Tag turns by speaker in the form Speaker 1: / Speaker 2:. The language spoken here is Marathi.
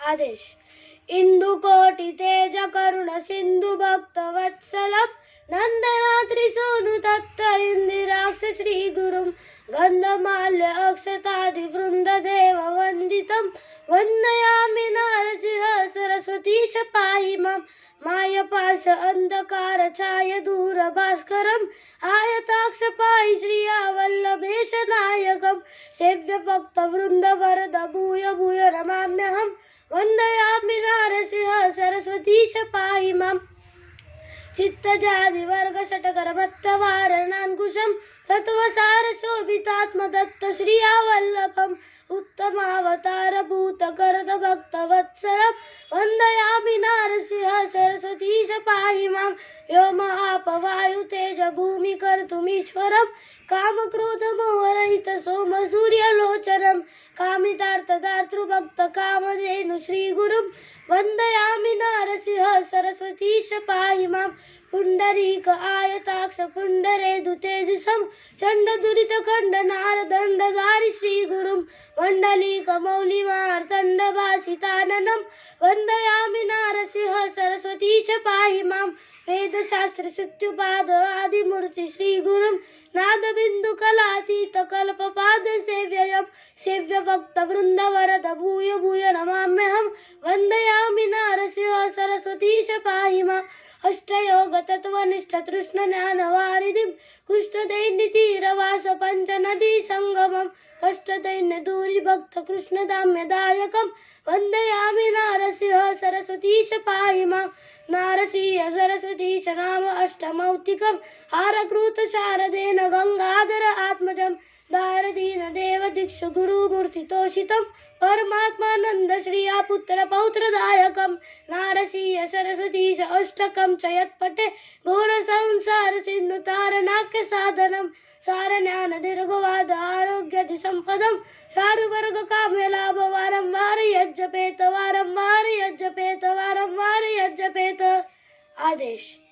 Speaker 1: आदेश. इंदु कोटि तेज करुण सिंधु भक्त वत्सलम नंदनात्रि सोनु तत्त इंदिराक्ष श्री गुरुम गंधमाल्य अक्षतादि वृंद देव वंदितम वंदयामि नरसिंह सरस्वतीश पाहि मां मायपाश अंधकार छाय दूर भास्करम आयताक्ष पाहि श्रिया वल्लभेश नायकम सेव्य भक्त वृंद वरद भूय भूय रमाम्यहम वंदयामि नरसिंह सरस्वतीश पाहि मां चित्तजादि वर्ग षटकर भक्त वारणांकुशम सत्वसार शोभितात्म दत्त श्रिया वल्लभम उत्तमावतार भूत करद भक्त वत्सलम वंदयामि नरसिंह सरस्वतीश पाहि मां व्योम आप वायु तेज भूमि कर्तुमीश्वरम काम क्रोध मोह रहित सोम सूर्य लोचनम कामितार्थ दातृ भक्त कामधेनु श्री गुरुम वंदयामि नरसिंह सरस्वतीश पाहि मां पुंडरीक आयताक्ष पुंडरेदु तेजसम चंड दुरित खंड नार दंडधारी श्री गुरुम मंडलीक मौलिमार दंडभासिताननम वंदयामि नरसिंह सरस्वतीश पाहि मां वेदशास्त्र शुत्युपाद आदिमूर्ति श्री गुरुम नाद बिंदु कलातीत कल्पपाद सेव्ययम सेव्य भक्त वृंद वरद भूय भूय नमाम्यहम वंदयामि नरसिंह सरस्वतीश पाहि मां अष्टयोग तत्वनिष्ठ तृष्ण ज्ञान वारिधिम कृष्ण दैन्य तीरवास पंच नदी संगमम कष्ट दैन्य दूरी भक्त कृष्ण दाम्य दायकम वंदयामि नरसिंह सरस्वतीश पाहि मां नारसिंह सरस्वतीश नाम अष्टमौक्तिकम हारकृत शारदेन गंगाधर आत्मजम दारदीन देव दीक्षु गुरुमूर्ति तोषितम परमात्मानंद श्रिया पुत्र पौत्रदायकम नारसिंह सरस्वतीश अष्टकम च यत्पटे घोर संसार सिंधु तारणाख्य साधनम सार ज्ञान दीर्घवाद आरोग्य संपदम चारु वर्ग काम्य लाभ वारंवार यज्जपेत वारंवार यज्जपेत वारंवार यज्जपेत. आदेश.